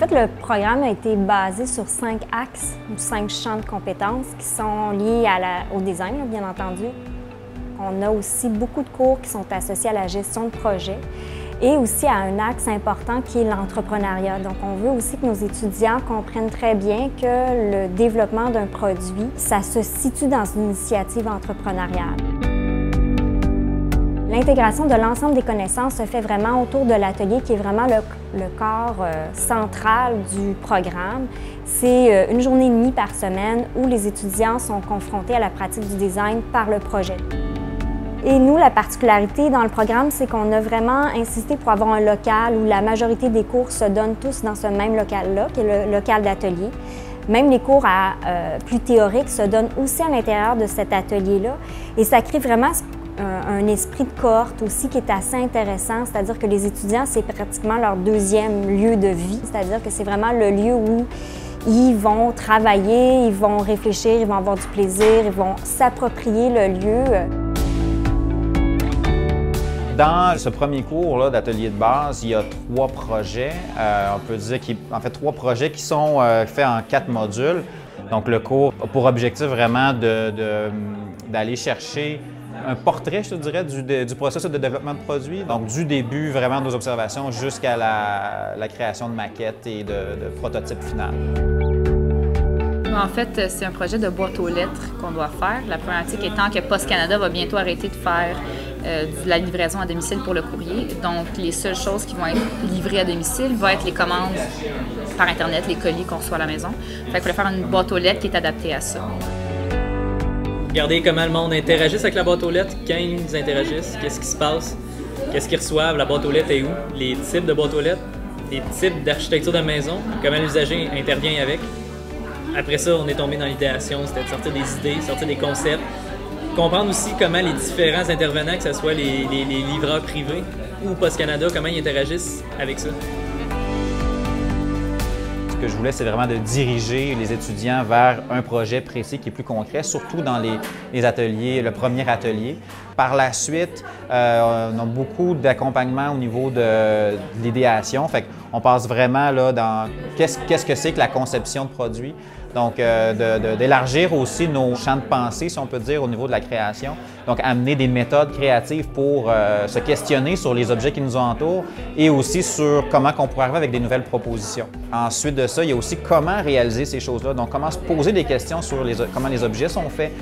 fait, le programme a été basé sur 5 axes ou 5 champs de compétences qui sont liés au design, bien entendu. On a aussi beaucoup de cours qui sont associés à la gestion de projet et aussi à un axe important qui est l'entrepreneuriat. Donc, on veut aussi que nos étudiants comprennent très bien que le développement d'un produit, ça se situe dans une initiative entrepreneuriale. L'intégration de l'ensemble des connaissances se fait vraiment autour de l'atelier qui est vraiment le corps central du programme. C'est une journée et demie par semaine où les étudiants sont confrontés à la pratique du design par le projet. Et nous, la particularité dans le programme, c'est qu'on a vraiment insisté pour avoir un local où la majorité des cours se donnent tous dans ce même local-là, qui est le local d'atelier. Même les cours plus théoriques se donnent aussi à l'intérieur de cet atelier-là. Et ça crée vraiment un esprit de cohorte aussi qui est assez intéressant, c'est-à-dire que les étudiants, c'est pratiquement leur deuxième lieu de vie, c'est-à-dire que c'est vraiment le lieu où ils vont travailler, ils vont réfléchir, ils vont avoir du plaisir, ils vont s'approprier le lieu. Dans ce premier cours d'atelier de base, il y a 3 projets. On peut dire en fait 3 projets qui sont faits en 4 modules. Donc le cours a pour objectif vraiment d'aller chercher un portrait, je te dirais, du processus de développement de produits. Donc du début vraiment de nos observations jusqu'à la création de maquettes et de prototypes final. En fait, c'est un projet de boîte aux lettres qu'on doit faire. La problématique étant que Post Canada va bientôt arrêter de faire de la livraison à domicile pour le courrier. Donc, les seules choses qui vont être livrées à domicile vont être les commandes par Internet, les colis qu'on reçoit à la maison. Fait qu'il faut faire une boîte aux lettres qui est adaptée à ça. Regardez comment le monde interagisse avec la boîte aux lettres, quand ils interagissent, qu'est-ce qui se passe, qu'est-ce qu'ils reçoivent, la boîte aux lettres est où, les types de boîtes aux lettres, les types d'architecture de maison, comment l'usager intervient avec. Après ça, on est tombé dans l'idéation, c'était de sortir des idées, sortir des concepts, comprendre aussi comment les différents intervenants, que ce soit les livreurs privés ou Post Canada, comment ils interagissent avec ça. Ce que je voulais, c'est vraiment de diriger les étudiants vers un projet précis qui est plus concret, surtout dans les ateliers, le premier atelier. Par la suite, on a beaucoup d'accompagnement au niveau de l'idéation. Fait qu'on passe vraiment là, dans qu'est-ce que c'est que la conception de produits. Donc, d'élargir aussi nos champs de pensée, si on peut dire, au niveau de la création. Donc, amener des méthodes créatives pour se questionner sur les objets qui nous entourent et aussi sur comment on pourrait arriver avec des nouvelles propositions. Ensuite de ça, il y a aussi comment réaliser ces choses-là. Donc, comment se poser des questions sur comment les objets sont faits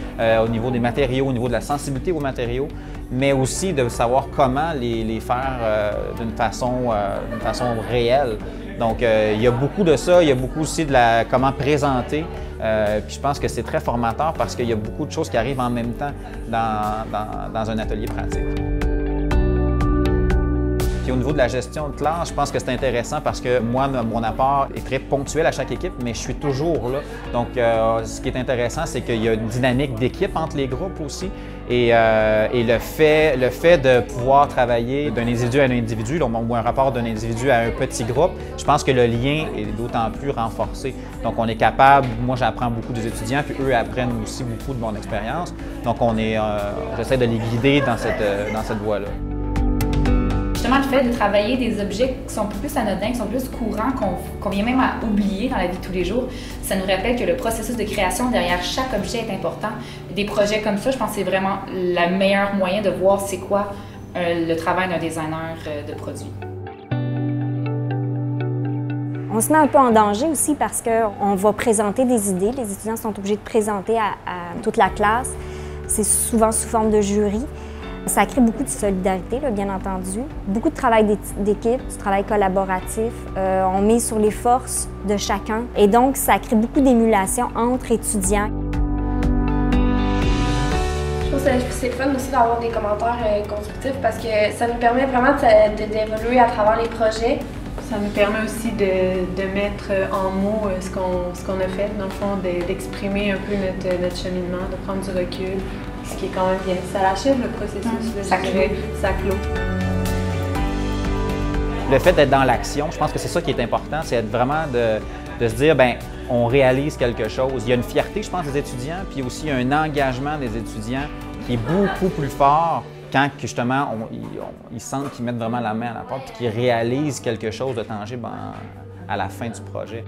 au niveau des matériaux, au niveau de la sensibilité aux matériaux, mais aussi de savoir comment les faire d'une façon réelle. Donc, il y a beaucoup de ça, il y a beaucoup aussi de comment présenter. Puis je pense que c'est très formateur parce qu'il y a beaucoup de choses qui arrivent en même temps dans un atelier pratique. Puis au niveau de la gestion de classe, je pense que c'est intéressant parce que moi, mon apport est très ponctuel à chaque équipe, mais je suis toujours là. Donc, ce qui est intéressant, c'est qu'il y a une dynamique d'équipe entre les groupes aussi. Et le fait de pouvoir travailler d'un individu à un individu, ou un rapport d'un individu à un petit groupe, je pense que le lien est d'autant plus renforcé. Donc, on est capable, moi j'apprends beaucoup des étudiants, puis eux apprennent aussi beaucoup de mon expérience. Donc, j'essaie de les guider dans cette voie-là. Justement, le fait de travailler des objets qui sont plus anodins, qui sont plus courants, qu'on vient même à oublier dans la vie de tous les jours, ça nous rappelle que le processus de création derrière chaque objet est important. Des projets comme ça, je pense que c'est vraiment le meilleur moyen de voir c'est quoi le travail d'un designer de produits. On se met un peu en danger aussi parce qu'on va présenter des idées. Les étudiants sont obligés de présenter à toute la classe. C'est souvent sous forme de jury. Ça crée beaucoup de solidarité, là, bien entendu. Beaucoup de travail d'équipe, du travail collaboratif. On met sur les forces de chacun. Et donc, ça crée beaucoup d'émulation entre étudiants. Je trouve que c'est fun aussi d'avoir des commentaires constructifs parce que ça nous permet vraiment d'évoluer à travers les projets. Ça nous permet aussi de mettre en mots ce qu'on a fait, dans le fond, d'exprimer un peu notre cheminement, de prendre du recul. Ce qui est quand même bien. Ça l'achève le processus. Ça clôt. Le fait d'être dans l'action, je pense que c'est ça qui est important, c'est vraiment de se dire, bien, on réalise quelque chose. Il y a une fierté, je pense, des étudiants, puis aussi un engagement des étudiants qui est beaucoup plus fort quand justement ils sentent qu'ils mettent vraiment la main à la porte et qu'ils réalisent quelque chose de tangible à la fin du projet.